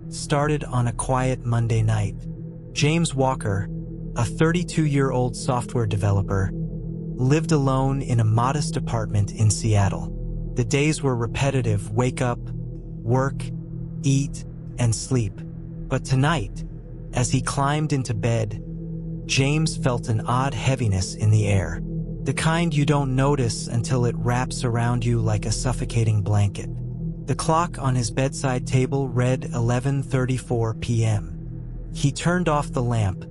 started on a quiet Monday night. James Walker, a 32-year-old software developer, lived alone in a modest apartment in Seattle. The days were repetitive: wake up, work, eat, and sleep. But tonight, as he climbed into bed, James felt an odd heaviness in the air. The kind you don't notice until it wraps around you like a suffocating blanket. The clock on his bedside table read 11:34 p.m. He turned off the lamp,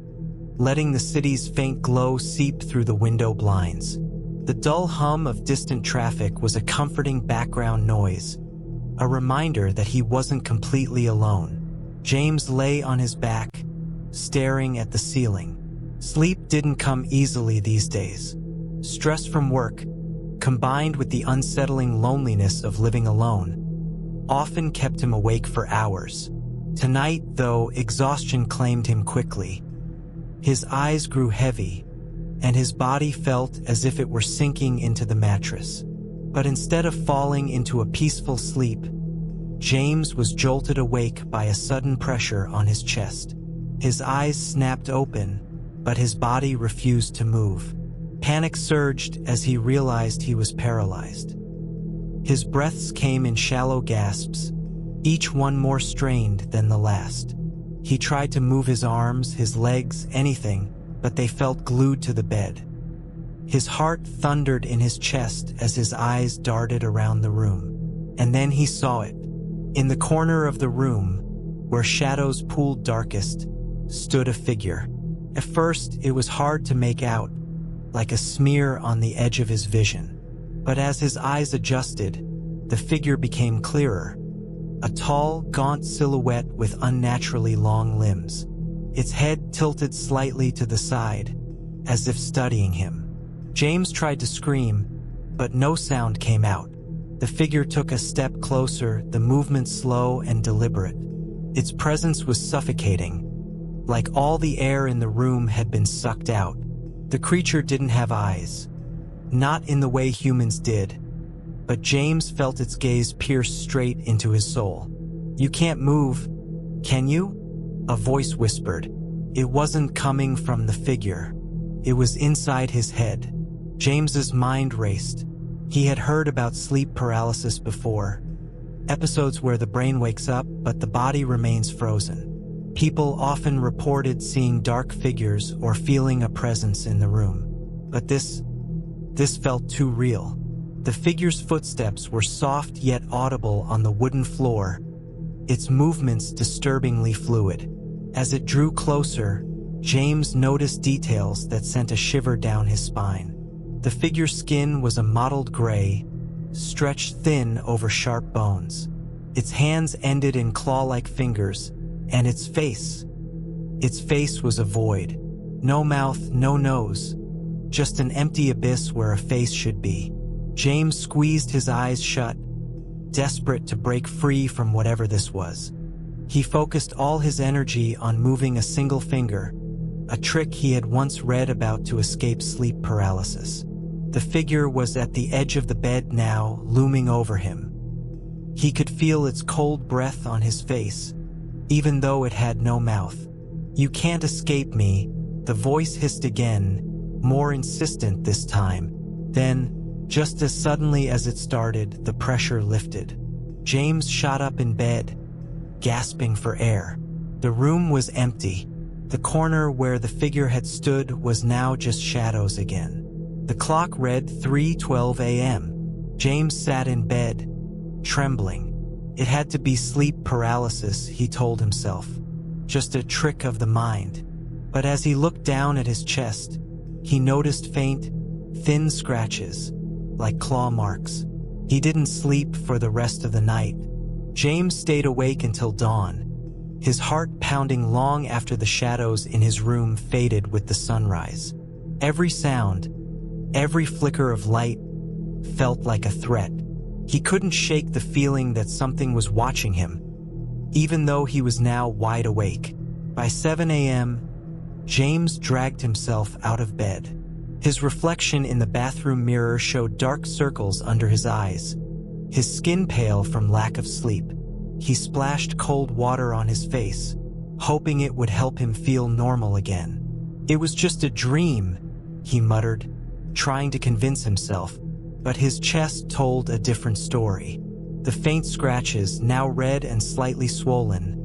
letting the city's faint glow seep through the window blinds. The dull hum of distant traffic was a comforting background noise, a reminder that he wasn't completely alone. James lay on his back, staring at the ceiling. Sleep didn't come easily these days. Stress from work, combined with the unsettling loneliness of living alone, often kept him awake for hours. Tonight, though, exhaustion claimed him quickly. His eyes grew heavy, and his body felt as if it were sinking into the mattress. But instead of falling into a peaceful sleep, James was jolted awake by a sudden pressure on his chest. His eyes snapped open, but his body refused to move. Panic surged as he realized he was paralyzed. His breaths came in shallow gasps, each one more strained than the last. He tried to move his arms, his legs, anything, but they felt glued to the bed. His heart thundered in his chest as his eyes darted around the room. And then he saw it. In the corner of the room, where shadows pooled darkest, stood a figure. At first, it was hard to make out, like a smear on the edge of his vision. But as his eyes adjusted, the figure became clearer. A tall, gaunt silhouette with unnaturally long limbs. Its head tilted slightly to the side, as if studying him. James tried to scream, but no sound came out. The figure took a step closer, the movement slow and deliberate. Its presence was suffocating, like all the air in the room had been sucked out. The creature didn't have eyes, not in the way humans did, but James felt its gaze pierce straight into his soul. "You can't move, can you?" a voice whispered. It wasn't coming from the figure. It was inside his head. James's mind raced. He had heard about sleep paralysis before, episodes where the brain wakes up but the body remains frozen. People often reported seeing dark figures or feeling a presence in the room. But this felt too real. The figure's footsteps were soft yet audible on the wooden floor, its movements disturbingly fluid. As it drew closer, James noticed details that sent a shiver down his spine. The figure's skin was a mottled gray, stretched thin over sharp bones. Its hands ended in claw-like fingers, and its face was a void. No mouth, no nose, just an empty abyss where a face should be. James squeezed his eyes shut, desperate to break free from whatever this was. He focused all his energy on moving a single finger, a trick he had once read about to escape sleep paralysis. The figure was at the edge of the bed now, looming over him. He could feel its cold breath on his face, even though it had no mouth. "You can't escape me," the voice hissed again, more insistent this time. Then, just as suddenly as it started, the pressure lifted. James shot up in bed, gasping for air. The room was empty. The corner where the figure had stood was now just shadows again. The clock read 3:12 a.m. James sat in bed, trembling. It had to be sleep paralysis, he told himself. Just a trick of the mind. But as he looked down at his chest, he noticed faint, thin scratches, like claw marks. He didn't sleep for the rest of the night. James stayed awake until dawn, his heart pounding long after the shadows in his room faded with the sunrise. Every sound, every flicker of light, felt like a threat. He couldn't shake the feeling that something was watching him, even though he was now wide awake. By 7 a.m., James dragged himself out of bed. His reflection in the bathroom mirror showed dark circles under his eyes, his skin pale from lack of sleep. He splashed cold water on his face, hoping it would help him feel normal again. "It was just a dream," he muttered, trying to convince himself, but his chest told a different story. The faint scratches, now red and slightly swollen,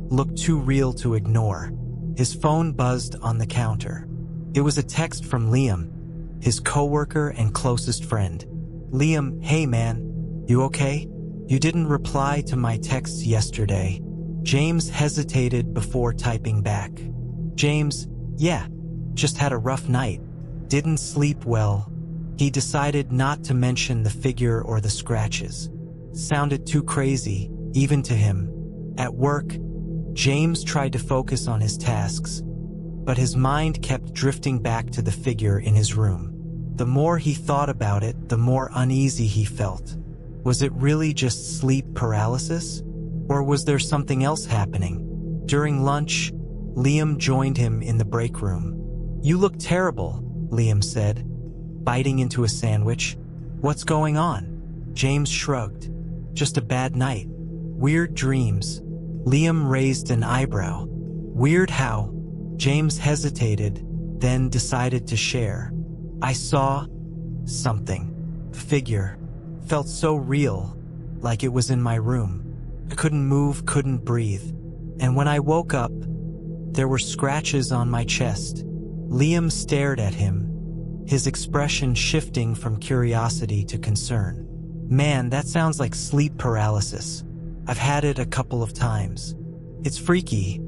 looked too real to ignore. His phone buzzed on the counter. It was a text from Liam, his coworker and closest friend. "Liam, hey man, you okay? You didn't reply to my texts yesterday." James hesitated before typing back. "James, yeah, just had a rough night. Didn't sleep well." He decided not to mention the figure or the scratches. Sounded too crazy, even to him. At work, James tried to focus on his tasks, but his mind kept drifting back to the figure in his room. The more he thought about it, the more uneasy he felt. Was it really just sleep paralysis? Or was there something else happening? During lunch, Liam joined him in the break room. "You look terrible," Liam said, biting into a sandwich. "What's going on?" James shrugged. "Just a bad night. Weird dreams." Liam raised an eyebrow. "Weird how?" James hesitated, then decided to share. "I saw something. The figure felt so real, like it was in my room. I couldn't move, couldn't breathe. And when I woke up, there were scratches on my chest." Liam stared at him, his expression shifting from curiosity to concern. "Man, that sounds like sleep paralysis. I've had it a couple of times. It's freaky,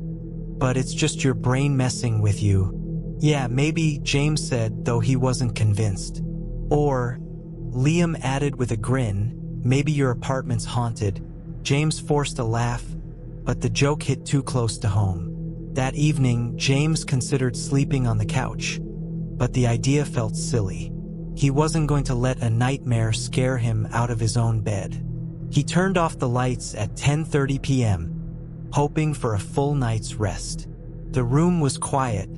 but it's just your brain messing with you." "Yeah, maybe," James said, though he wasn't convinced. "Or," Liam added with a grin, "maybe your apartment's haunted." James forced a laugh, but the joke hit too close to home. That evening, James considered sleeping on the couch, but the idea felt silly. He wasn't going to let a nightmare scare him out of his own bed. He turned off the lights at 10:30 p.m., hoping for a full night's rest. The room was quiet,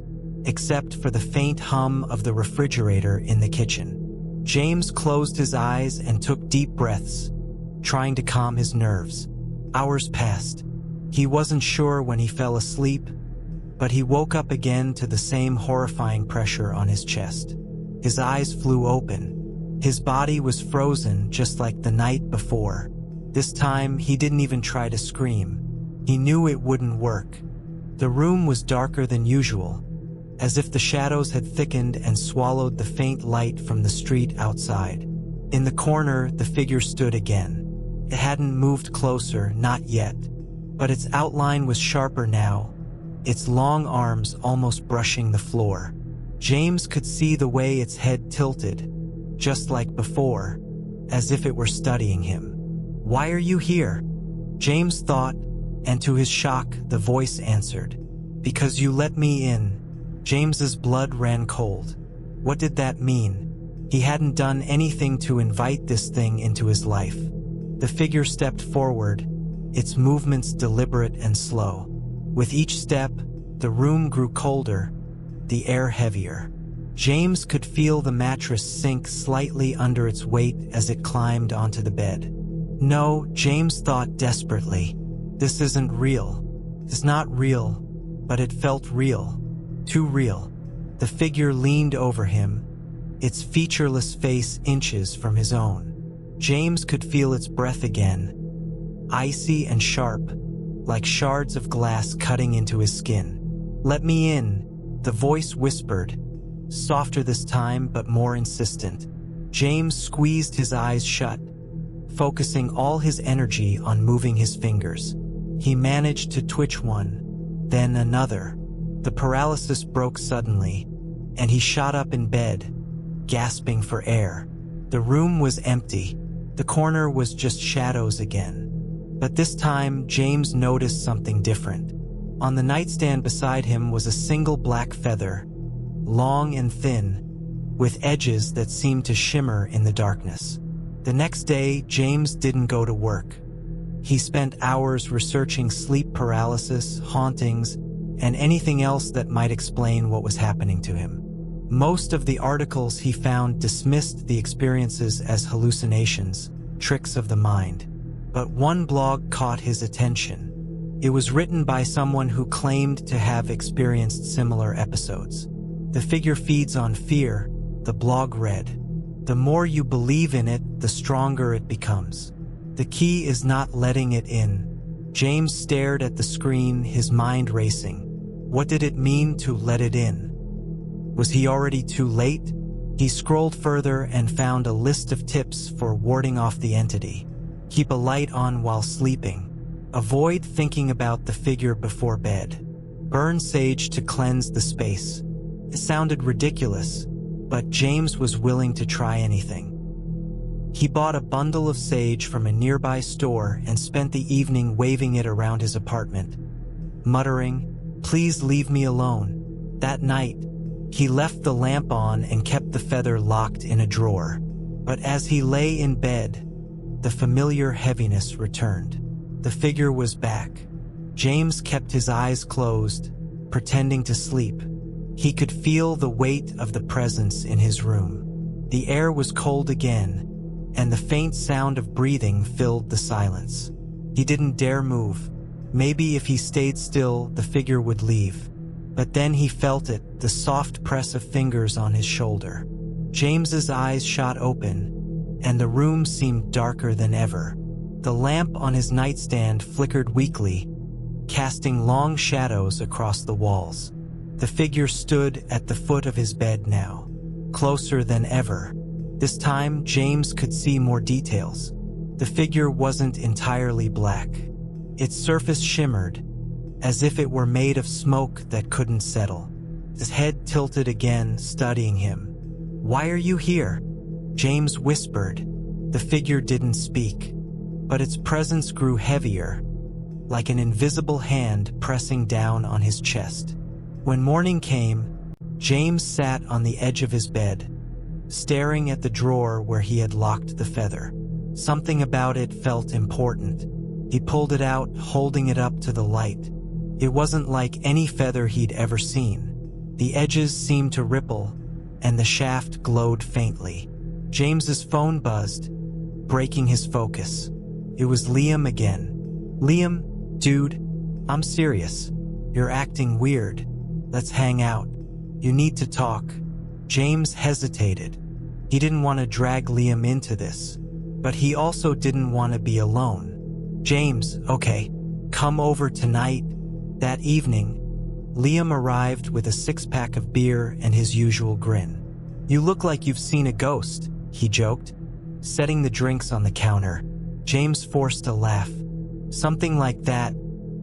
except for the faint hum of the refrigerator in the kitchen. James closed his eyes and took deep breaths, trying to calm his nerves. Hours passed. He wasn't sure when he fell asleep, but he woke up again to the same horrifying pressure on his chest. His eyes flew open. His body was frozen just like the night before. This time, he didn't even try to scream. He knew it wouldn't work. The room was darker than usual, as if the shadows had thickened and swallowed the faint light from the street outside. In the corner, the figure stood again. It hadn't moved closer, not yet, but its outline was sharper now, its long arms almost brushing the floor. James could see the way its head tilted, just like before, as if it were studying him. "Why are you here?" James thought, and to his shock, the voice answered. "Because you let me in." James's blood ran cold. What did that mean? He hadn't done anything to invite this thing into his life. The figure stepped forward, its movements deliberate and slow. With each step, the room grew colder, the air heavier. James could feel the mattress sink slightly under its weight as it climbed onto the bed. No, James thought desperately. This isn't real. It's not real, but it felt real. Too real. The figure leaned over him, its featureless face inches from his own. James could feel its breath again, icy and sharp, like shards of glass cutting into his skin. "Let me in," the voice whispered, softer this time but more insistent. James squeezed his eyes shut, focusing all his energy on moving his fingers. He managed to twitch one, then another. The paralysis broke suddenly, and he shot up in bed, gasping for air. The room was empty. The corner was just shadows again. But this time, James noticed something different. On the nightstand beside him was a single black feather, long and thin, with edges that seemed to shimmer in the darkness. The next day, James didn't go to work. He spent hours researching sleep paralysis, hauntings, and anything else that might explain what was happening to him. Most of the articles he found dismissed the experiences as hallucinations, tricks of the mind. But one blog caught his attention. It was written by someone who claimed to have experienced similar episodes. "The figure feeds on fear," the blog read. "The more you believe in it, the stronger it becomes. The key is not letting it in." James stared at the screen, his mind racing. What did it mean to let it in? Was he already too late? He scrolled further and found a list of tips for warding off the entity. Keep a light on while sleeping. Avoid thinking about the figure before bed. Burn sage to cleanse the space. It sounded ridiculous, but James was willing to try anything. He bought a bundle of sage from a nearby store and spent the evening waving it around his apartment, muttering, "Please leave me alone." That night, he left the lamp on and kept the feather locked in a drawer. But as he lay in bed, the familiar heaviness returned. The figure was back. James kept his eyes closed, pretending to sleep. He could feel the weight of the presence in his room. The air was cold again, and the faint sound of breathing filled the silence. He didn't dare move. Maybe if he stayed still, the figure would leave. But then he felt it, the soft press of fingers on his shoulder. James's eyes shot open, and the room seemed darker than ever. The lamp on his nightstand flickered weakly, casting long shadows across the walls. The figure stood at the foot of his bed now, closer than ever. This time, James could see more details. The figure wasn't entirely black. Its surface shimmered, as if it were made of smoke that couldn't settle. His head tilted again, studying him. "Why are you here?" James whispered. The figure didn't speak, but its presence grew heavier, like an invisible hand pressing down on his chest. When morning came, James sat on the edge of his bed, staring at the drawer where he had locked the feather. Something about it felt important. He pulled it out, holding it up to the light. It wasn't like any feather he'd ever seen. The edges seemed to ripple, and the shaft glowed faintly. James's phone buzzed, breaking his focus. It was Liam again. "Liam, dude, I'm serious. You're acting weird. Let's hang out. You need to talk." James hesitated. He didn't want to drag Liam into this, but he also didn't want to be alone. "James, okay, come over tonight." That evening, Liam arrived with a six-pack of beer and his usual grin. "You look like you've seen a ghost," he joked, setting the drinks on the counter. James forced a laugh. "Something like that."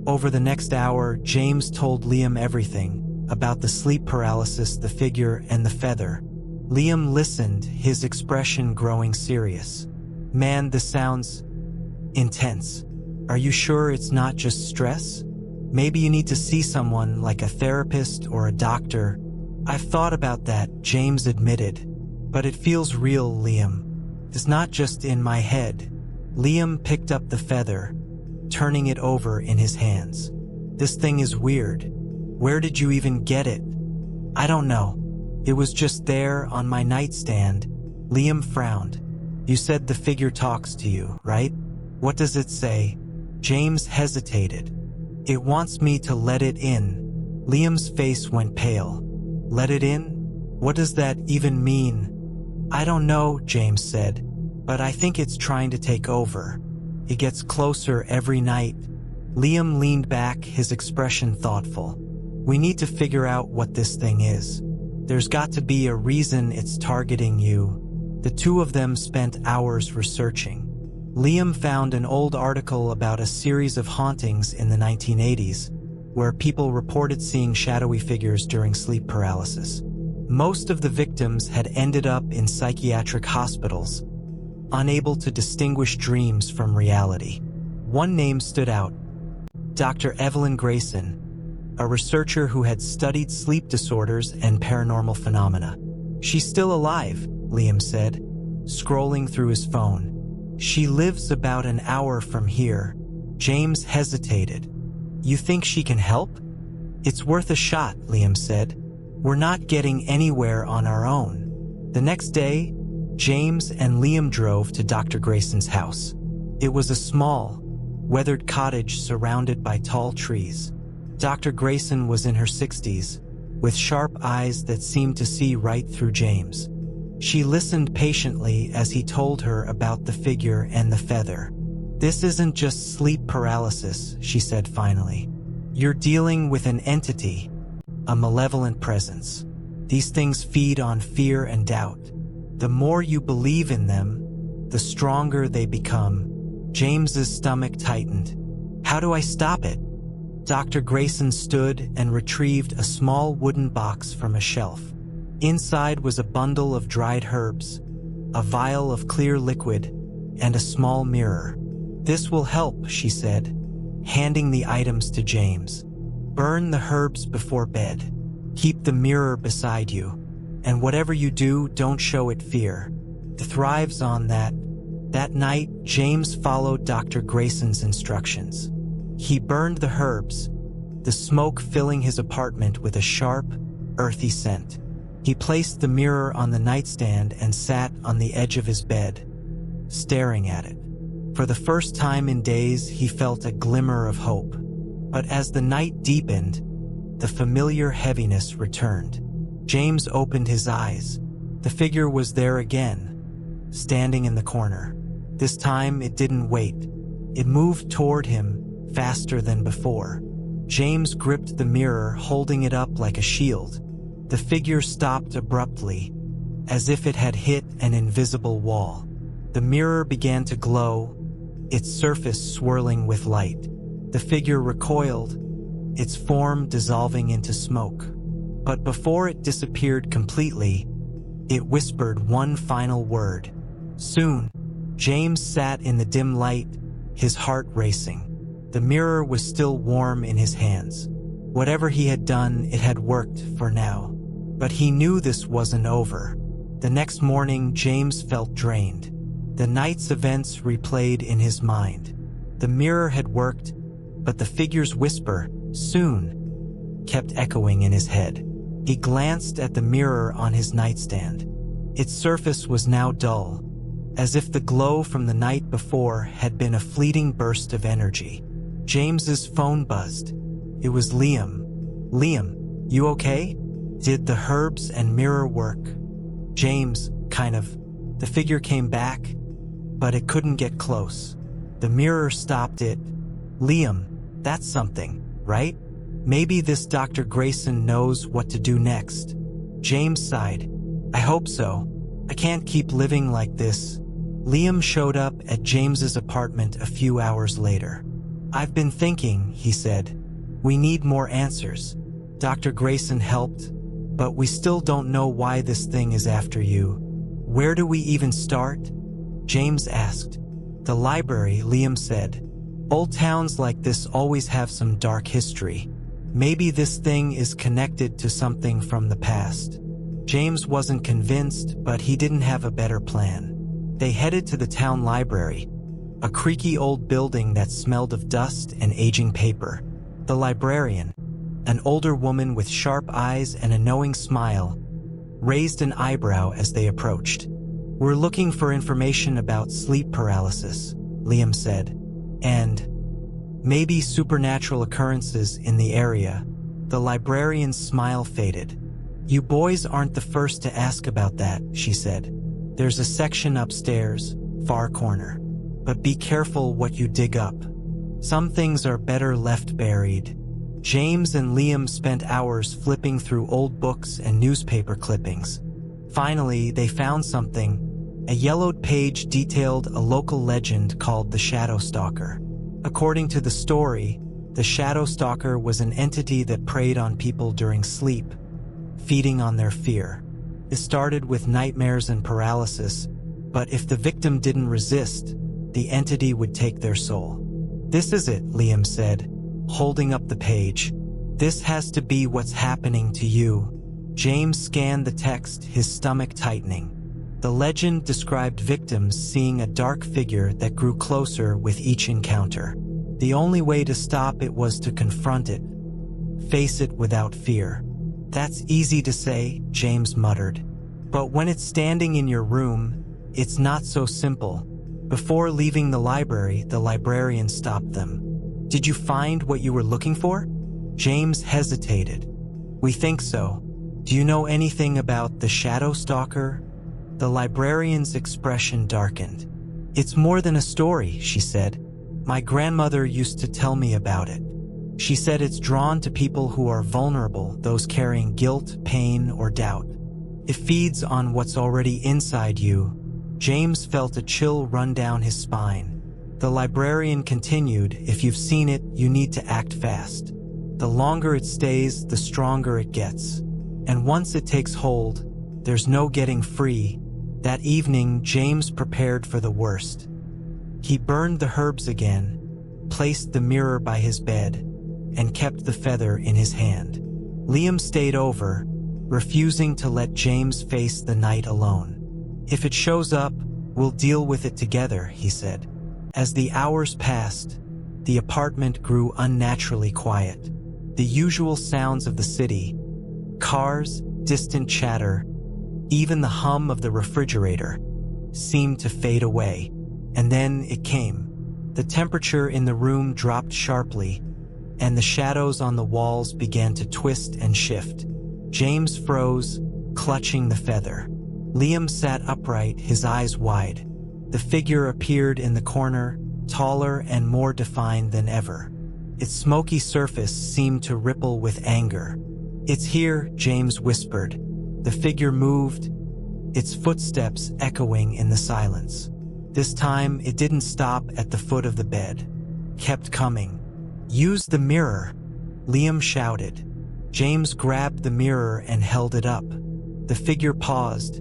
Over the next hour, James told Liam everything about the sleep paralysis, the figure, and the feather. Liam listened, his expression growing serious. "Man, this sounds intense. Are you sure it's not just stress? Maybe you need to see someone like a therapist or a doctor." "I've thought about that," James admitted. "But it feels real, Liam. It's not just in my head." Liam picked up the feather, turning it over in his hands. "This thing is weird. Where did you even get it?" "I don't know. It was just there on my nightstand." Liam frowned. "You said the figure talks to you, right? What does it say?" James hesitated. "It wants me to let it in." Liam's face went pale. "Let it in? What does that even mean?" "I don't know," James said, "but I think it's trying to take over. It gets closer every night." Liam leaned back, his expression thoughtful. "We need to figure out what this thing is. There's got to be a reason it's targeting you." The two of them spent hours researching. Liam found an old article about a series of hauntings in the 1980s, where people reported seeing shadowy figures during sleep paralysis. Most of the victims had ended up in psychiatric hospitals, unable to distinguish dreams from reality. One name stood out: Dr. Evelyn Grayson, a researcher who had studied sleep disorders and paranormal phenomena. "She's still alive," Liam said, scrolling through his phone. "She lives about an hour from here." James hesitated. "You think she can help?" "It's worth a shot," Liam said. "We're not getting anywhere on our own." The next day, James and Liam drove to Dr. Grayson's house. It was a small, weathered cottage surrounded by tall trees. Dr. Grayson was in her 60s, with sharp eyes that seemed to see right through James. She listened patiently as he told her about the figure and the feather. "This isn't just sleep paralysis," she said finally. "You're dealing with an entity, a malevolent presence. These things feed on fear and doubt. The more you believe in them, the stronger they become." James's stomach tightened. "How do I stop it?" Dr. Grayson stood and retrieved a small wooden box from a shelf. Inside was a bundle of dried herbs, a vial of clear liquid, and a small mirror. "This will help," she said, handing the items to James. "Burn the herbs before bed. Keep the mirror beside you. And whatever you do, don't show it fear. It thrives on that." That night, James followed Dr. Grayson's instructions. He burned the herbs, the smoke filling his apartment with a sharp, earthy scent. He placed the mirror on the nightstand and sat on the edge of his bed, staring at it. For the first time in days, he felt a glimmer of hope. But as the night deepened, the familiar heaviness returned. James opened his eyes. The figure was there again, standing in the corner. This time it didn't wait. It moved toward him, faster than before. James gripped the mirror, holding it up like a shield. The figure stopped abruptly, as if it had hit an invisible wall. The mirror began to glow, its surface swirling with light. The figure recoiled, its form dissolving into smoke. But before it disappeared completely, it whispered one final word. "Soon." James sat in the dim light, his heart racing. The mirror was still warm in his hands. Whatever he had done, it had worked for now. But he knew this wasn't over. The next morning, James felt drained. The night's events replayed in his mind. The mirror had worked, but the figure's whisper, "Soon," kept echoing in his head. He glanced at the mirror on his nightstand. Its surface was now dull, as if the glow from the night before had been a fleeting burst of energy. James's phone buzzed. It was Liam. "Liam, you okay? Did the herbs and mirror work?" "James, kind of." The figure came back, but it couldn't get close. The mirror stopped it. "Liam, that's something, right? Maybe this Dr. Grayson knows what to do next." James sighed. "I hope so. I can't keep living like this." Liam showed up at James's apartment a few hours later. "I've been thinking," he said. "We need more answers. Dr. Grayson helped, but we still don't know why this thing is after you. Where do we even start?" James asked. "The library," Liam said. "Old towns like this always have some dark history. Maybe this thing is connected to something from the past." James wasn't convinced, but he didn't have a better plan. They headed to the town library, a creaky old building that smelled of dust and aging paper. The librarian, an older woman with sharp eyes and a knowing smile, raised an eyebrow as they approached. "We're looking for information about sleep paralysis," Liam said, "and maybe supernatural occurrences in the area." The librarian's smile faded. "You boys aren't the first to ask about that," she said. "There's a section upstairs, far corner. But be careful what you dig up. Some things are better left buried." James and Liam spent hours flipping through old books and newspaper clippings. Finally, they found something. A yellowed page detailed a local legend called the Shadow Stalker. According to the story, the Shadow Stalker was an entity that preyed on people during sleep, feeding on their fear. It started with nightmares and paralysis, but if the victim didn't resist, the entity would take their soul. "This is it," Liam said, holding up the page. "This has to be what's happening to you." James scanned the text, his stomach tightening. The legend described victims seeing a dark figure that grew closer with each encounter. The only way to stop it was to confront it, face it without fear. "That's easy to say," James muttered. "But when it's standing in your room, it's not so simple." Before leaving the library, the librarian stopped them. "Did you find what you were looking for?" James hesitated. "We think so. Do you know anything about the Shadow Stalker?" The librarian's expression darkened. "It's more than a story," she said. "My grandmother used to tell me about it. She said it's drawn to people who are vulnerable, those carrying guilt, pain, or doubt. It feeds on what's already inside you." James felt a chill run down his spine. The librarian continued, "If you've seen it, you need to act fast. The longer it stays, the stronger it gets. And once it takes hold, there's no getting free." That evening, James prepared for the worst. He burned the herbs again, placed the mirror by his bed, and kept the feather in his hand. Liam stayed over, refusing to let James face the night alone. "If it shows up, we'll deal with it together," he said. As the hours passed, the apartment grew unnaturally quiet. The usual sounds of the city, cars, distant chatter, even the hum of the refrigerator, seemed to fade away. And then it came. The temperature in the room dropped sharply, and the shadows on the walls began to twist and shift. James froze, clutching the feather. Liam sat upright, his eyes wide. The figure appeared in the corner, taller and more defined than ever. Its smoky surface seemed to ripple with anger. "It's here," James whispered. The figure moved, its footsteps echoing in the silence. This time, it didn't stop at the foot of the bed. Kept coming. "Use the mirror," Liam shouted. James grabbed the mirror and held it up. The figure paused,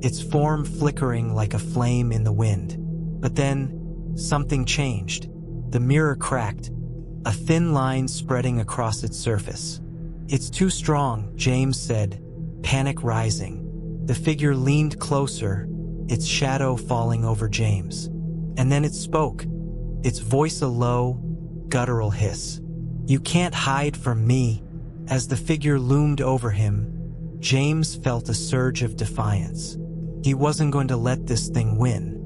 its form flickering like a flame in the wind. But then, something changed. The mirror cracked, a thin line spreading across its surface. "It's too strong," James said, panic rising. The figure leaned closer, its shadow falling over James. And then it spoke, its voice a low, guttural hiss. "You can't hide from me." As the figure loomed over him, James felt a surge of defiance. He wasn't going to let this thing win.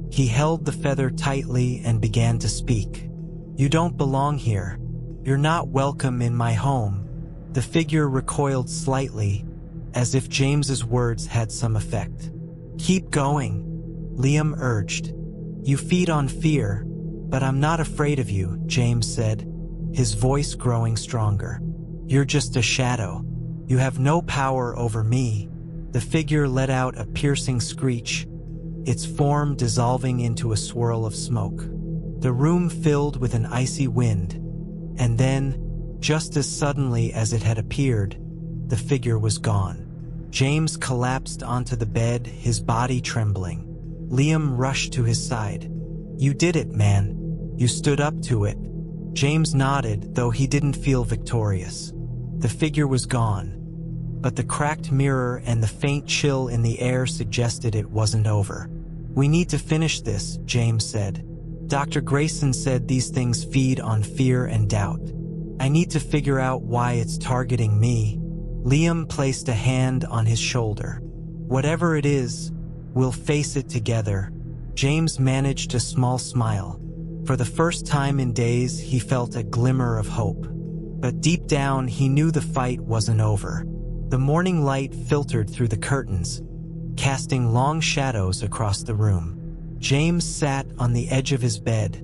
He held the feather tightly and began to speak. "You don't belong here. You're not welcome in my home." The figure recoiled slightly, as if James's words had some effect. "Keep going," Liam urged. "You feed on fear, but I'm not afraid of you," James said, his voice growing stronger. "You're just a shadow. You have no power over me." The figure let out a piercing screech, its form dissolving into a swirl of smoke. The room filled with an icy wind, and then, just as suddenly as it had appeared, the figure was gone. James collapsed onto the bed, his body trembling. Liam rushed to his side. "You did it, man. You stood up to it." James nodded, though he didn't feel victorious. The figure was gone, but the cracked mirror and the faint chill in the air suggested it wasn't over. "We need to finish this," James said. "Dr. Grayson said these things feed on fear and doubt. I need to figure out why it's targeting me." Liam placed a hand on his shoulder. "Whatever it is, we'll face it together." James managed a small smile. For the first time in days, he felt a glimmer of hope. But deep down, he knew the fight wasn't over. The morning light filtered through the curtains, casting long shadows across the room. James sat on the edge of his bed,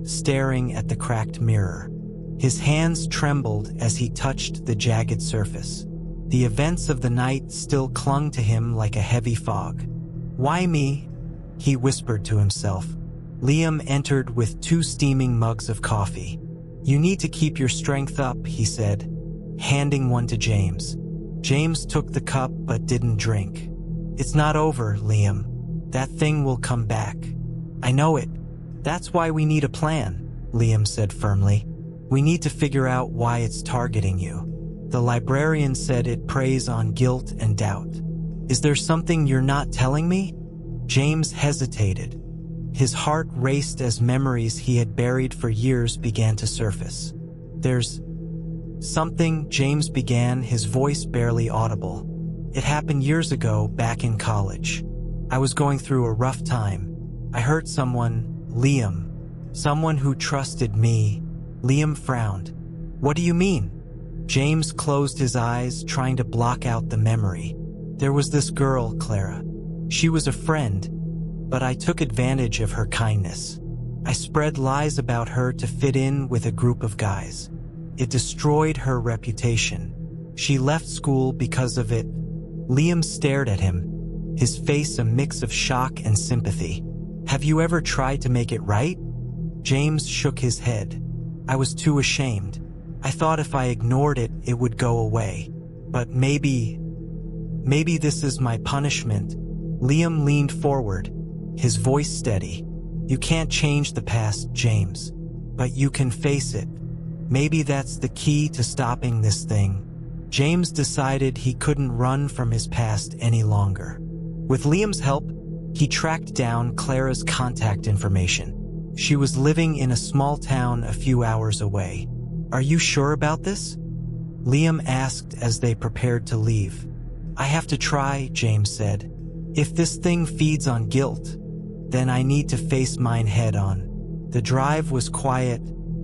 staring at the cracked mirror. His hands trembled as he touched the jagged surface. The events of the night still clung to him like a heavy fog. "Why me?" he whispered to himself. Liam entered with 2 steaming mugs of coffee. "You need to keep your strength up," he said, handing one to James. James took the cup but didn't drink. "It's not over, Liam. That thing will come back." "I know it. That's why we need a plan," Liam said firmly. "We need to figure out why it's targeting you." The librarian said it preys on guilt and doubt. "Is there something you're not telling me?" James hesitated. His heart raced as memories he had buried for years began to surface. "There's something," James began, his voice barely audible. "It happened years ago, back in college. I was going through a rough time, I hurt someone, Liam. Someone who trusted me. Liam frowned. What do you mean? James closed his eyes, trying to block out the memory. There was this girl, Clara. She was a friend, but I took advantage of her kindness. I spread lies about her to fit in with a group of guys. It destroyed her reputation. She left school because of it. Liam stared at him, his face a mix of shock and sympathy. Have you ever tried to make it right? James shook his head. I was too ashamed. I thought if I ignored it, it would go away. But maybe this is my punishment. Liam leaned forward, his voice steady. You can't change the past, James, but you can face it. Maybe that's the key to stopping this thing. James decided he couldn't run from his past any longer. With Liam's help, he tracked down Clara's contact information. She was living in a small town a few hours away. Are you sure about this? Liam asked as they prepared to leave. I have to try, James said. If this thing feeds on guilt, then I need to face mine head on. The drive was quiet,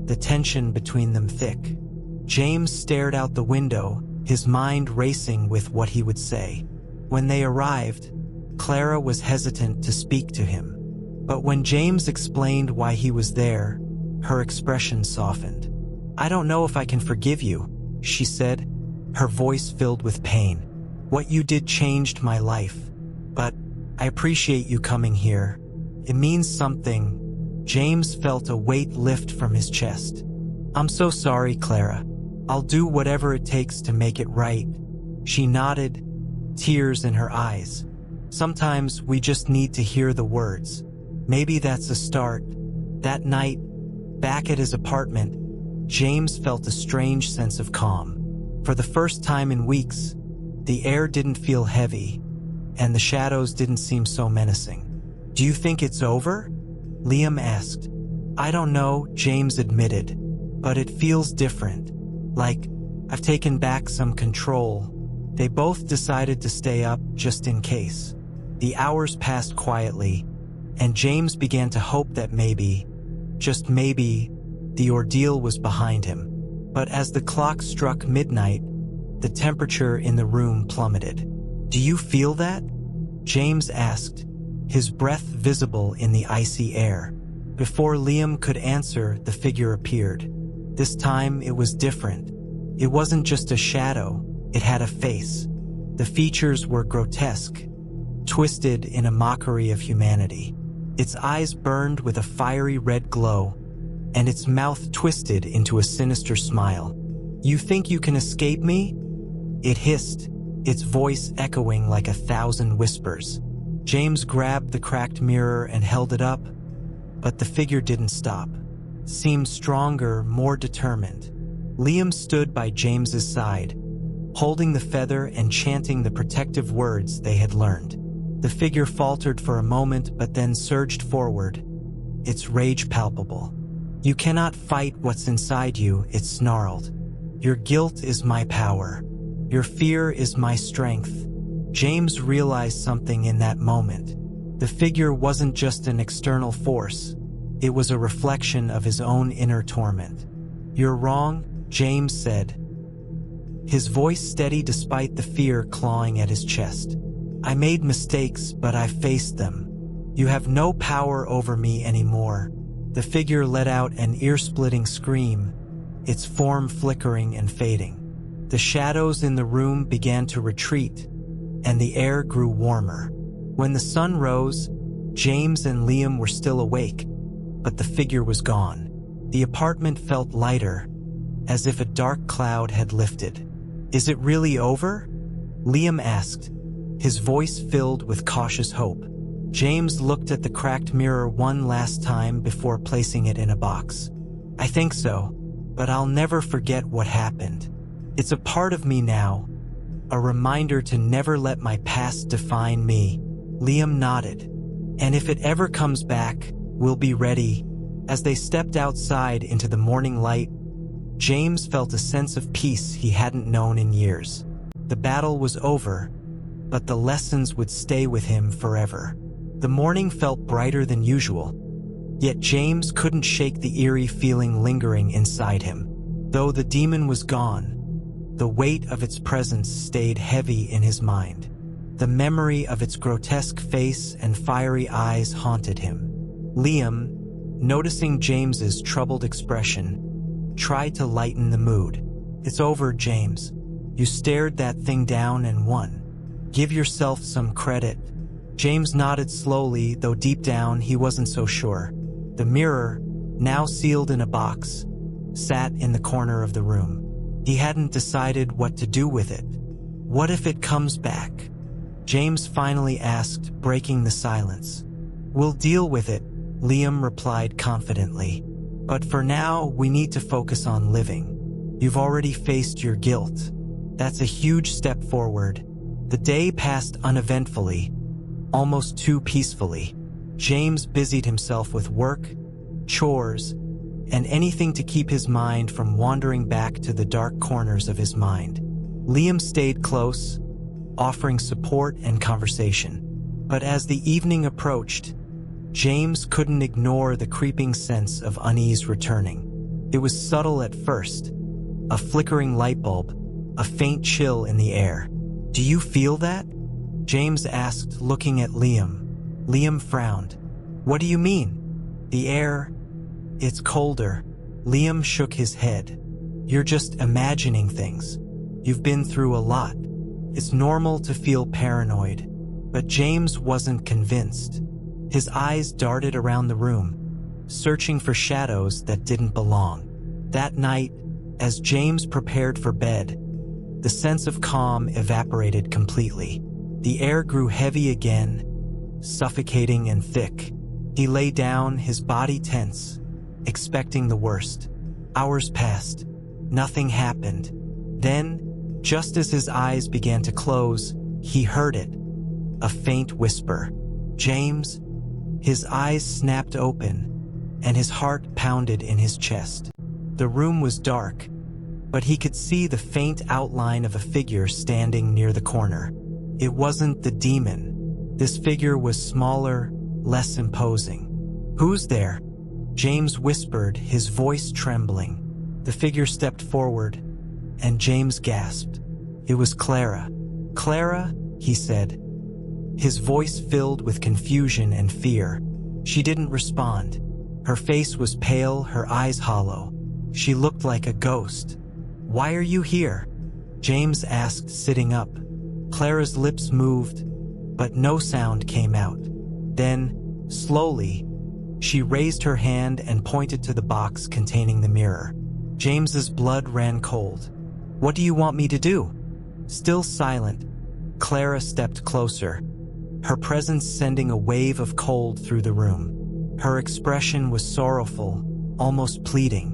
the tension between them thick. James stared out the window, his mind racing with what he would say. When they arrived, Clara was hesitant to speak to him. But when James explained why he was there, her expression softened. I don't know if I can forgive you, she said, her voice filled with pain. What you did changed my life, but I appreciate you coming here. It means something. James felt a weight lift from his chest. I'm so sorry, Clara. I'll do whatever it takes to make it right. She nodded, tears in her eyes. Sometimes we just need to hear the words. Maybe that's a start. That night, back at his apartment, James felt a strange sense of calm. For the first time in weeks, the air didn't feel heavy, and the shadows didn't seem so menacing. Do you think it's over? Liam asked. I don't know, James admitted, but it feels different. Like I've taken back some control. They both decided to stay up just in case. The hours passed quietly, and James began to hope that maybe, just maybe, the ordeal was behind him. But as the clock struck midnight, the temperature in the room plummeted. Do you feel that? James asked, his breath visible in the icy air. Before Liam could answer, the figure appeared. This time it was different. It wasn't just a shadow, it had a face. The features were grotesque, twisted in a mockery of humanity. Its eyes burned with a fiery red glow, and its mouth twisted into a sinister smile. You think you can escape me? It hissed, its voice echoing like 1,000 whispers. James grabbed the cracked mirror and held it up, but the figure didn't stop. It seemed stronger, more determined. Liam stood by James's side, holding the feather and chanting the protective words they had learned. The figure faltered for a moment but then surged forward, its rage palpable. You cannot fight what's inside you, it snarled. Your guilt is my power. Your fear is my strength. James realized something in that moment. The figure wasn't just an external force. It was a reflection of his own inner torment. You're wrong, James said, his voice steady despite the fear clawing at his chest. I made mistakes, but I faced them. You have no power over me anymore. The figure let out an ear-splitting scream, its form flickering and fading. The shadows in the room began to retreat, and the air grew warmer. When the sun rose, James and Liam were still awake, but the figure was gone. The apartment felt lighter, as if a dark cloud had lifted. Is it really over? Liam asked, his voice filled with cautious hope. James looked at the cracked mirror one last time before placing it in a box. I think so, but I'll never forget what happened. It's a part of me now, a reminder to never let my past define me. Liam nodded. And if it ever comes back, we'll be ready. As they stepped outside into the morning light, James felt a sense of peace he hadn't known in years. The battle was over, but the lessons would stay with him forever. The morning felt brighter than usual, yet James couldn't shake the eerie feeling lingering inside him. Though the demon was gone, the weight of its presence stayed heavy in his mind. The memory of its grotesque face and fiery eyes haunted him. Liam, noticing James's troubled expression, tried to lighten the mood. "It's over, James. You stared that thing down and won. Give yourself some credit." James nodded slowly, though deep down he wasn't so sure. The mirror, now sealed in a box, sat in the corner of the room. He hadn't decided what to do with it. What if it comes back? James finally asked, breaking the silence. "We'll deal with it," Liam replied confidently. "But for now, we need to focus on living. You've already faced your guilt. That's a huge step forward." The day passed uneventfully, almost too peacefully. James busied himself with work, chores, and anything to keep his mind from wandering back to the dark corners of his mind. Liam stayed close, offering support and conversation. But as the evening approached, James couldn't ignore the creeping sense of unease returning. It was subtle at first, a flickering light bulb, a faint chill in the air. "Do you feel that?" James asked, looking at Liam. Liam frowned. "What do you mean?" "The air, it's colder." Liam shook his head. "You're just imagining things. You've been through a lot. It's normal to feel paranoid." But James wasn't convinced. His eyes darted around the room, searching for shadows that didn't belong. That night, as James prepared for bed, the sense of calm evaporated completely. The air grew heavy again, suffocating and thick. He lay down, his body tense, expecting the worst. Hours passed. Nothing happened. Then, just as his eyes began to close, he heard it. A faint whisper. "James?" His eyes snapped open, and his heart pounded in his chest. The room was dark, but he could see the faint outline of a figure standing near the corner. It wasn't the demon. This figure was smaller, less imposing. "Who's there?" James whispered, his voice trembling. The figure stepped forward, and James gasped. It was Clara. "Clara?" he said, his voice filled with confusion and fear. She didn't respond. Her face was pale, her eyes hollow. She looked like a ghost. "Why are you here?" James asked, sitting up. Clara's lips moved, but no sound came out. Then, slowly, she raised her hand and pointed to the box containing the mirror. James's blood ran cold. "What do you want me to do?" Still silent, Clara stepped closer, her presence sending a wave of cold through the room. Her expression was sorrowful, almost pleading.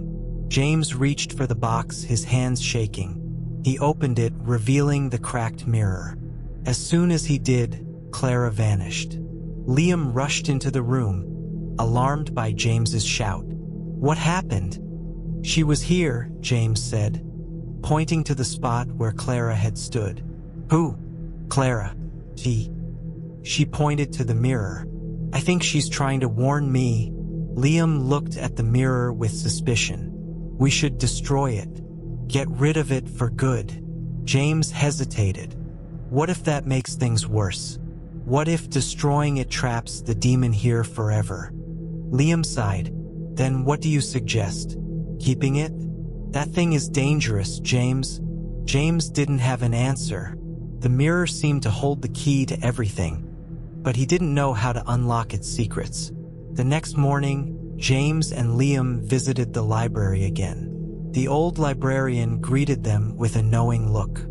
James reached for the box, his hands shaking. He opened it, revealing the cracked mirror. As soon as he did, Clara vanished. Liam rushed into the room, alarmed by James's shout. "What happened?" "She was here," James said, pointing to the spot where Clara had stood. "Who?" "Clara. She pointed to the mirror. "I think she's trying to warn me." Liam looked at the mirror with suspicion. "We should destroy it. Get rid of it for good." James hesitated. What if that makes things worse? What if destroying it traps the demon here forever? Liam sighed. "Then what do you suggest? Keeping it?" "That thing is dangerous, James." James didn't have an answer. The mirror seemed to hold the key to everything, but he didn't know how to unlock its secrets. The next morning, James and Liam visited the library again. The old librarian greeted them with a knowing look.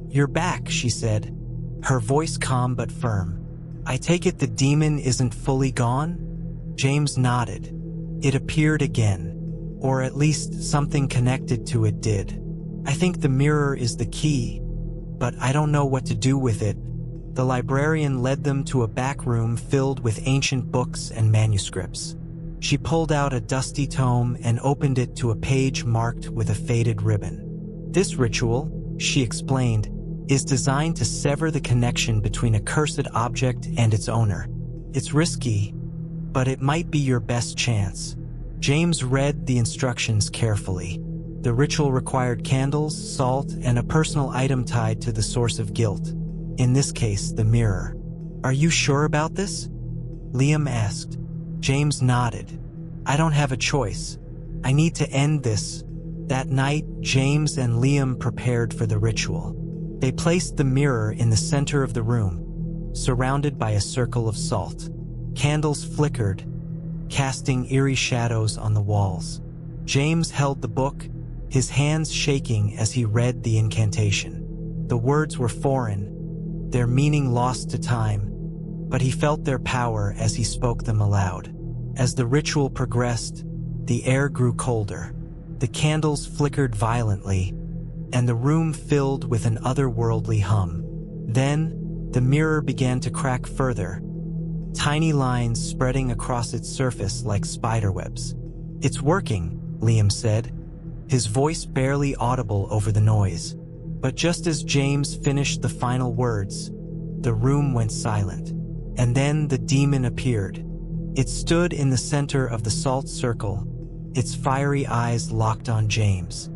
"You're back," she said, her voice calm but firm. "I take it the demon isn't fully gone?" James nodded. "It appeared again, or at least something connected to it did. I think the mirror is the key, but I don't know what to do with it." The librarian led them to a back room filled with ancient books and manuscripts. She pulled out a dusty tome and opened it to a page marked with a faded ribbon. "This ritual," she explained, "is designed to sever the connection between a cursed object and its owner. It's risky, but it might be your best chance. James read the instructions carefully. The ritual required candles, salt, and a personal item tied to the source of guilt. In this case, the mirror. Are you sure about this? Liam asked. James nodded. I don't have a choice. I need to end this. That night, James and Liam prepared for the ritual. They placed the mirror in the center of the room, surrounded by a circle of salt. Candles flickered, casting eerie shadows on the walls. James held the book, his hands shaking as he read the incantation. The words were foreign, their meaning lost to time, but he felt their power as he spoke them aloud. As the ritual progressed, the air grew colder. The candles flickered violently, and the room filled with an otherworldly hum. Then, the mirror began to crack further, tiny lines spreading across its surface like spiderwebs. It's working, Liam said, his voice barely audible over the noise. But just as James finished the final words, the room went silent. And then the demon appeared. It stood in the center of the salt circle, its fiery eyes locked on James.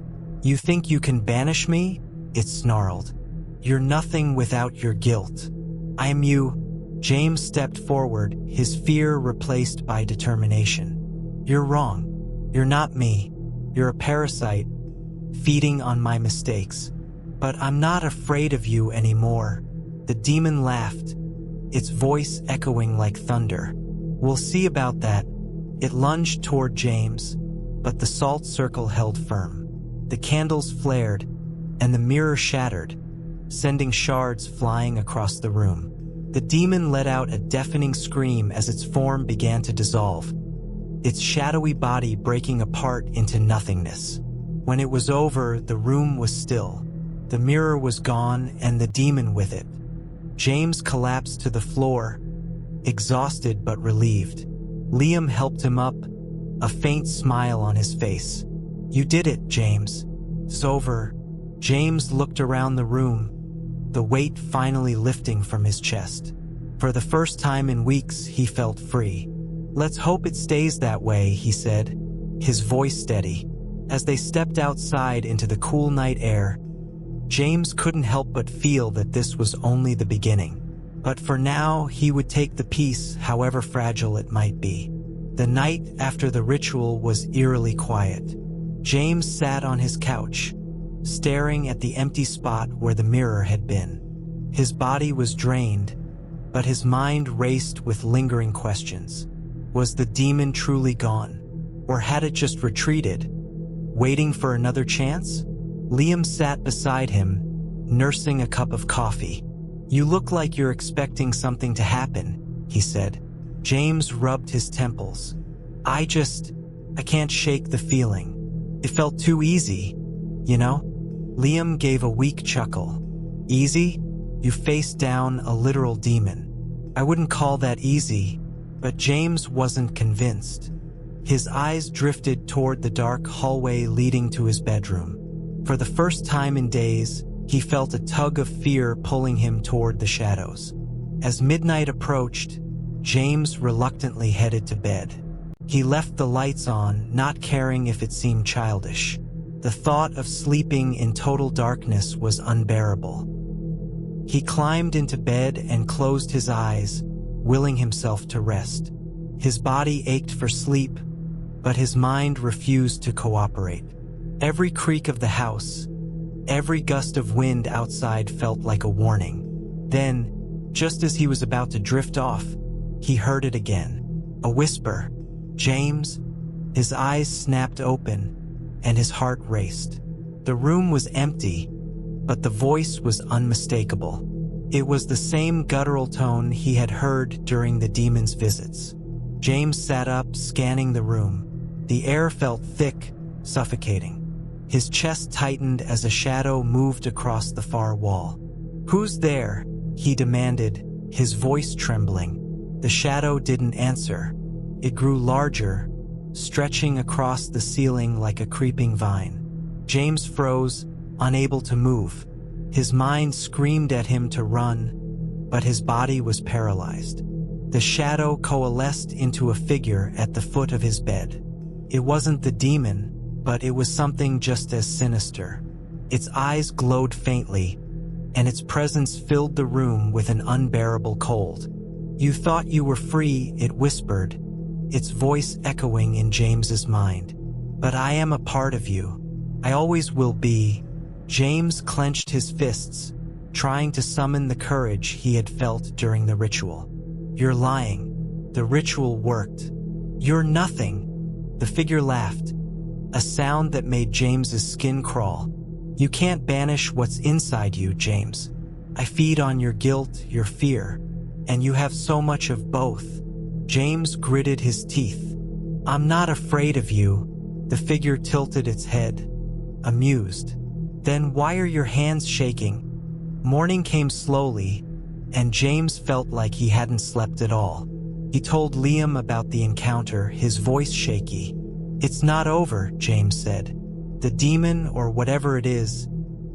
You think you can banish me? It snarled. You're nothing without your guilt. I'm you. James stepped forward, his fear replaced by determination. You're wrong. You're not me. You're a parasite, feeding on my mistakes. But I'm not afraid of you anymore. The demon laughed, its voice echoing like thunder. We'll see about that. It lunged toward James, but the salt circle held firm. The candles flared, and the mirror shattered, sending shards flying across the room. The demon let out a deafening scream as its form began to dissolve, its shadowy body breaking apart into nothingness. When it was over, the room was still. The mirror was gone, and the demon with it. James collapsed to the floor, exhausted but relieved. Liam helped him up, a faint smile on his face. You did it, James. It's over. James looked around the room, the weight finally lifting from his chest. For the first time in weeks, he felt free. Let's hope it stays that way, he said, his voice steady. As they stepped outside into the cool night air, James couldn't help but feel that this was only the beginning. But for now, he would take the peace, however fragile it might be. The night after the ritual was eerily quiet. James sat on his couch, staring at the empty spot where the mirror had been. His body was drained, but his mind raced with lingering questions. Was the demon truly gone? Or had it just retreated, waiting for another chance? Liam sat beside him, nursing a cup of coffee. You look like you're expecting something to happen, he said. James rubbed his temples. I can't shake the feeling. It felt too easy, you know? Liam gave a weak chuckle. Easy? You faced down a literal demon. I wouldn't call that easy, but James wasn't convinced. His eyes drifted toward the dark hallway leading to his bedroom. For the first time in days, he felt a tug of fear pulling him toward the shadows. As midnight approached, James reluctantly headed to bed. He left the lights on, not caring if it seemed childish. The thought of sleeping in total darkness was unbearable. He climbed into bed and closed his eyes, willing himself to rest. His body ached for sleep, but his mind refused to cooperate. Every creak of the house, every gust of wind outside felt like a warning. Then, just as he was about to drift off, he heard it again. A whisper. James? His eyes snapped open, and his heart raced. The room was empty, but the voice was unmistakable. It was the same guttural tone he had heard during the demon's visits. James sat up, scanning the room. The air felt thick, suffocating. His chest tightened as a shadow moved across the far wall. Who's there? He demanded, his voice trembling. The shadow didn't answer. It grew larger, stretching across the ceiling like a creeping vine. James froze, unable to move. His mind screamed at him to run, but his body was paralyzed. The shadow coalesced into a figure at the foot of his bed. It wasn't the demon, but it was something just as sinister. Its eyes glowed faintly, and its presence filled the room with an unbearable cold. "You thought you were free," it whispered, its voice echoing in James's mind. "But I am a part of you. I always will be." James clenched his fists, trying to summon the courage he had felt during the ritual. "You're lying. The ritual worked. You're nothing." The figure laughed, a sound that made James's skin crawl. "You can't banish what's inside you, James. I feed on your guilt, your fear, and you have so much of both." James gritted his teeth. "I'm not afraid of you." The figure tilted its head, amused. "Then why are your hands shaking?" Morning came slowly, and James felt like he hadn't slept at all. He told Liam about the encounter, his voice shaky. "It's not over," James said. "The demon, or whatever it is,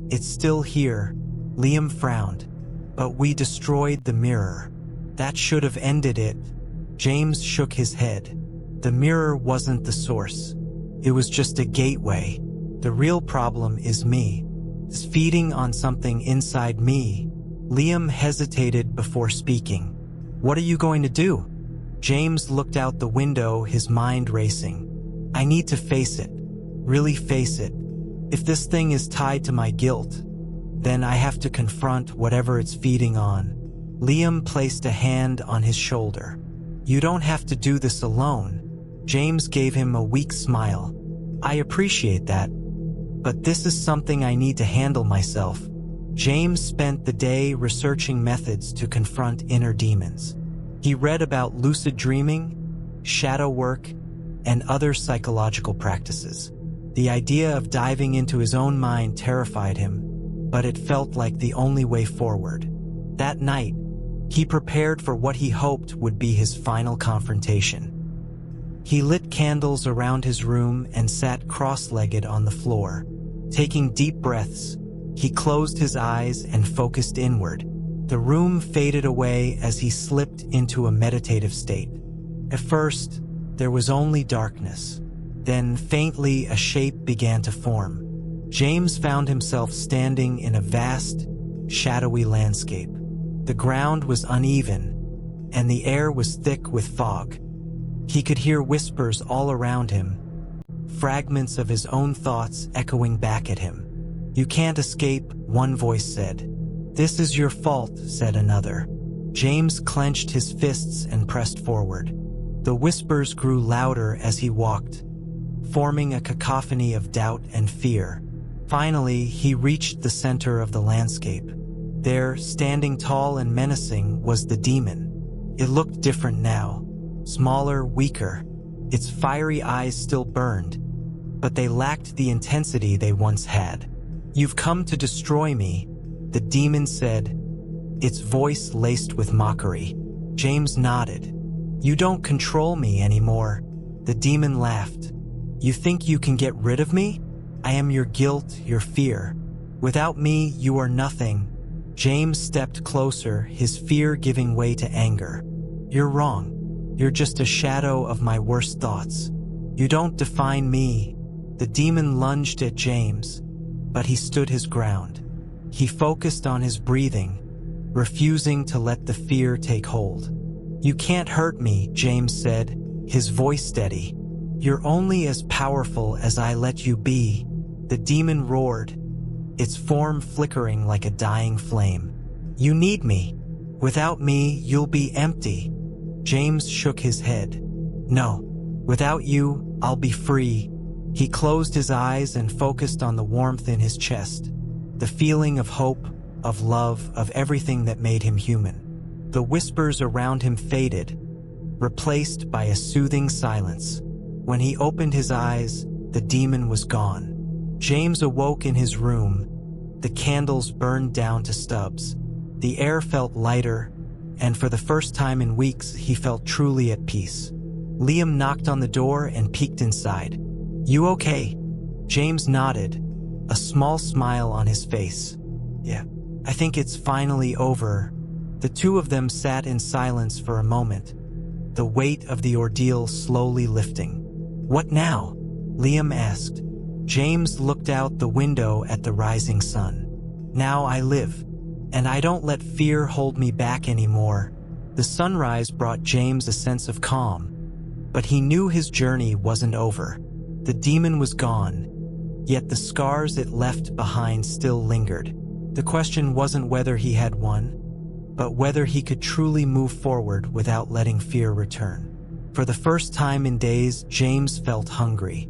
it's still here." Liam frowned. "But we destroyed the mirror. That should have ended it." James shook his head. "The mirror wasn't the source. It was just a gateway. The real problem is me. It's feeding on something inside me." Liam hesitated before speaking. "What are you going to do?" James looked out the window, his mind racing. "I need to face it. Really face it. If this thing is tied to my guilt, then I have to confront whatever it's feeding on." Liam placed a hand on his shoulder. "You don't have to do this alone." James gave him a weak smile. "I appreciate that, but this is something I need to handle myself." James spent the day researching methods to confront inner demons. He read about lucid dreaming, shadow work, and other psychological practices. The idea of diving into his own mind terrified him, but it felt like the only way forward. That night, he prepared for what he hoped would be his final confrontation. He lit candles around his room and sat cross-legged on the floor. Taking deep breaths, he closed his eyes and focused inward. The room faded away as he slipped into a meditative state. At first, there was only darkness. Then, faintly, a shape began to form. James found himself standing in a vast, shadowy landscape. The ground was uneven, and the air was thick with fog. He could hear whispers all around him, fragments of his own thoughts echoing back at him. "You can't escape," one voice said. "This is your fault," said another. James clenched his fists and pressed forward. The whispers grew louder as he walked, forming a cacophony of doubt and fear. Finally, he reached the center of the landscape. There, standing tall and menacing, was the demon. It looked different now, smaller, weaker. Its fiery eyes still burned, but they lacked the intensity they once had. "You've come to destroy me," the demon said, its voice laced with mockery. James nodded. "You don't control me anymore." The demon laughed. "You think you can get rid of me? I am your guilt, your fear. Without me, you are nothing." James stepped closer, his fear giving way to anger. "You're wrong. You're just a shadow of my worst thoughts. You don't define me." The demon lunged at James, but he stood his ground. He focused on his breathing, refusing to let the fear take hold. "You can't hurt me," James said, his voice steady. "You're only as powerful as I let you be." The demon roared, its form flickering like a dying flame. "You need me. Without me, you'll be empty." James shook his head. "No. Without you, I'll be free." He closed his eyes and focused on the warmth in his chest, the feeling of hope, of love, of everything that made him human. The whispers around him faded, replaced by a soothing silence. When he opened his eyes, the demon was gone. James awoke in his room. The candles burned down to stubs. The air felt lighter, and for the first time in weeks, he felt truly at peace. Liam knocked on the door and peeked inside. "You okay?" James nodded, a small smile on his face. "Yeah, I think it's finally over." The two of them sat in silence for a moment, the weight of the ordeal slowly lifting. "What now?" Liam asked. James looked out the window at the rising sun. "Now I live, and I don't let fear hold me back anymore." The sunrise brought James a sense of calm, but he knew his journey wasn't over. The demon was gone, yet the scars it left behind still lingered. The question wasn't whether he had won, but whether he could truly move forward without letting fear return. For the first time in days, James felt hungry.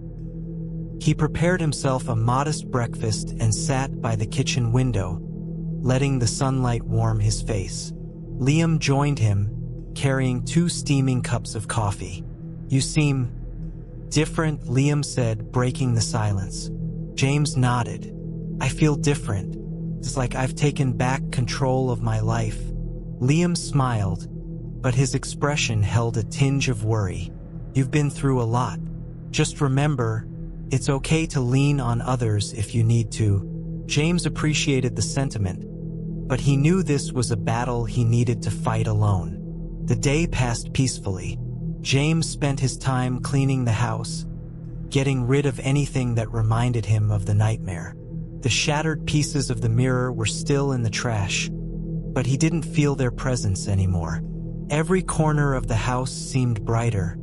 He prepared himself a modest breakfast and sat by the kitchen window, letting the sunlight warm his face. Liam joined him, carrying 2 steaming cups of coffee. "You seem different," Liam said, breaking the silence. James nodded. "I feel different. It's like I've taken back control of my life." Liam smiled, but his expression held a tinge of worry. "You've been through a lot. Just remember, it's okay to lean on others if you need to." James appreciated the sentiment, but he knew this was a battle he needed to fight alone. The day passed peacefully. James spent his time cleaning the house, getting rid of anything that reminded him of the nightmare. The shattered pieces of the mirror were still in the trash, but he didn't feel their presence anymore. Every corner of the house seemed brighter,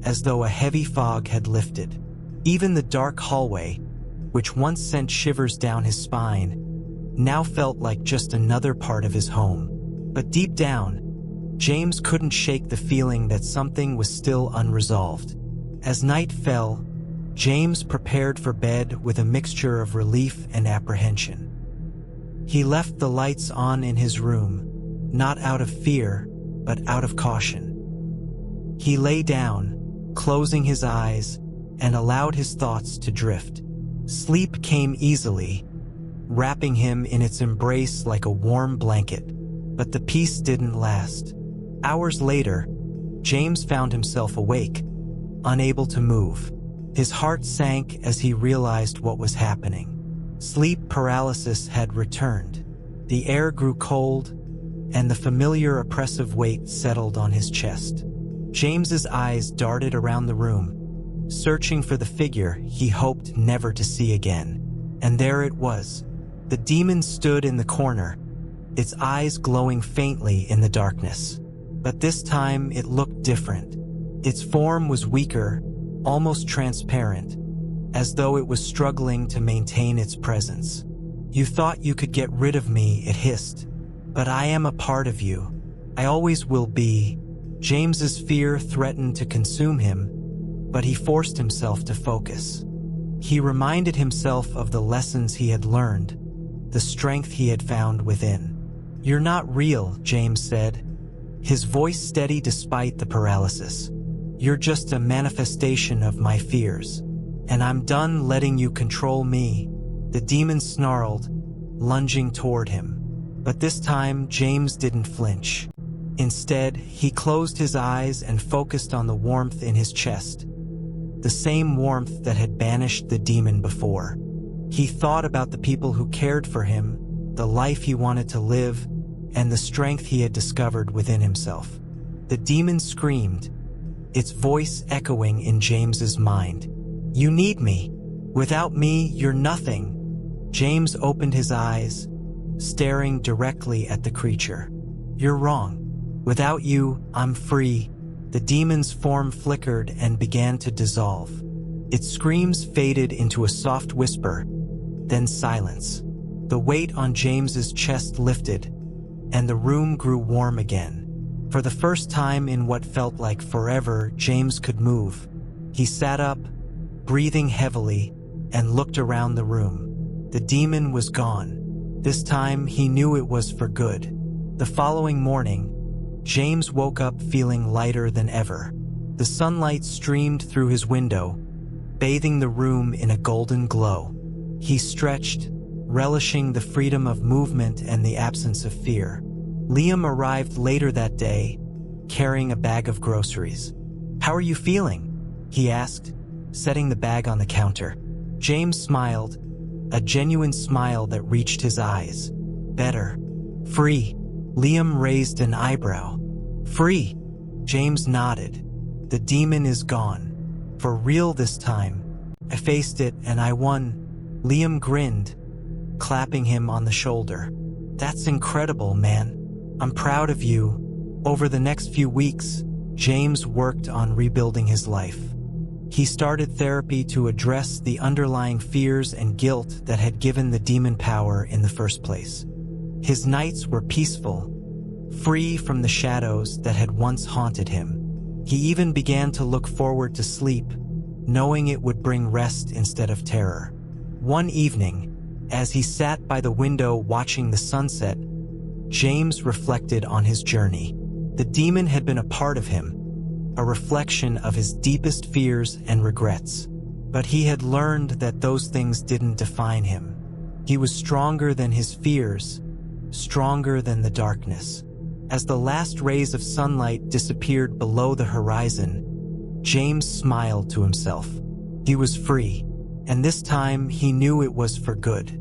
as though a heavy fog had lifted. Even the dark hallway, which once sent shivers down his spine, now felt like just another part of his home. But deep down, James couldn't shake the feeling that something was still unresolved. As night fell, James prepared for bed with a mixture of relief and apprehension. He left the lights on in his room, not out of fear, but out of caution. He lay down, closing his eyes, and allowed his thoughts to drift. Sleep came easily, wrapping him in its embrace like a warm blanket. But the peace didn't last. Hours later, James found himself awake, unable to move. His heart sank as he realized what was happening. Sleep paralysis had returned. The air grew cold, and the familiar oppressive weight settled on his chest. James's eyes darted around the room, searching for the figure he hoped never to see again. And there it was. The demon stood in the corner, its eyes glowing faintly in the darkness. But this time it looked different. Its form was weaker, almost transparent, as though it was struggling to maintain its presence. "You thought you could get rid of me," it hissed. "But I am a part of you. I always will be." James's fear threatened to consume him, but he forced himself to focus. He reminded himself of the lessons he had learned, the strength he had found within. "You're not real," James said, his voice steady despite the paralysis. "You're just a manifestation of my fears, and I'm done letting you control me." The demon snarled, lunging toward him. But this time, James didn't flinch. Instead, he closed his eyes and focused on the warmth in his chest, the same warmth that had banished the demon before. He thought about the people who cared for him, the life he wanted to live, and the strength he had discovered within himself. The demon screamed, its voice echoing in James's mind. "You need me. Without me, you're nothing." James opened his eyes, staring directly at the creature. "You're wrong. Without you, I'm free." The demon's form flickered and began to dissolve. Its screams faded into a soft whisper, then silence. The weight on James's chest lifted, and the room grew warm again. For the first time in what felt like forever, James could move. He sat up, breathing heavily, and looked around the room. The demon was gone. This time, he knew it was for good. The following morning, James woke up feeling lighter than ever. The sunlight streamed through his window, bathing the room in a golden glow. He stretched, relishing the freedom of movement and the absence of fear. Liam arrived later that day, carrying a bag of groceries. "How are you feeling?" he asked, setting the bag on the counter. James smiled, a genuine smile that reached his eyes. "Better. Free." Liam raised an eyebrow. Free. James nodded. The demon is gone. For real this time. I faced it and I won. Liam grinned, clapping him on the shoulder. That's incredible, man. I'm proud of you. Over the next few weeks, James worked on rebuilding his life. He started therapy to address the underlying fears and guilt that had given the demon power in the first place. His nights were peaceful, free from the shadows that had once haunted him. He even began to look forward to sleep, knowing it would bring rest instead of terror. One evening, as he sat by the window watching the sunset, James reflected on his journey. The demon had been a part of him, a reflection of his deepest fears and regrets. But he had learned that those things didn't define him. He was stronger than his fears, stronger than the darkness. As the last rays of sunlight disappeared below the horizon, James smiled to himself. He was free, and this time he knew it was for good.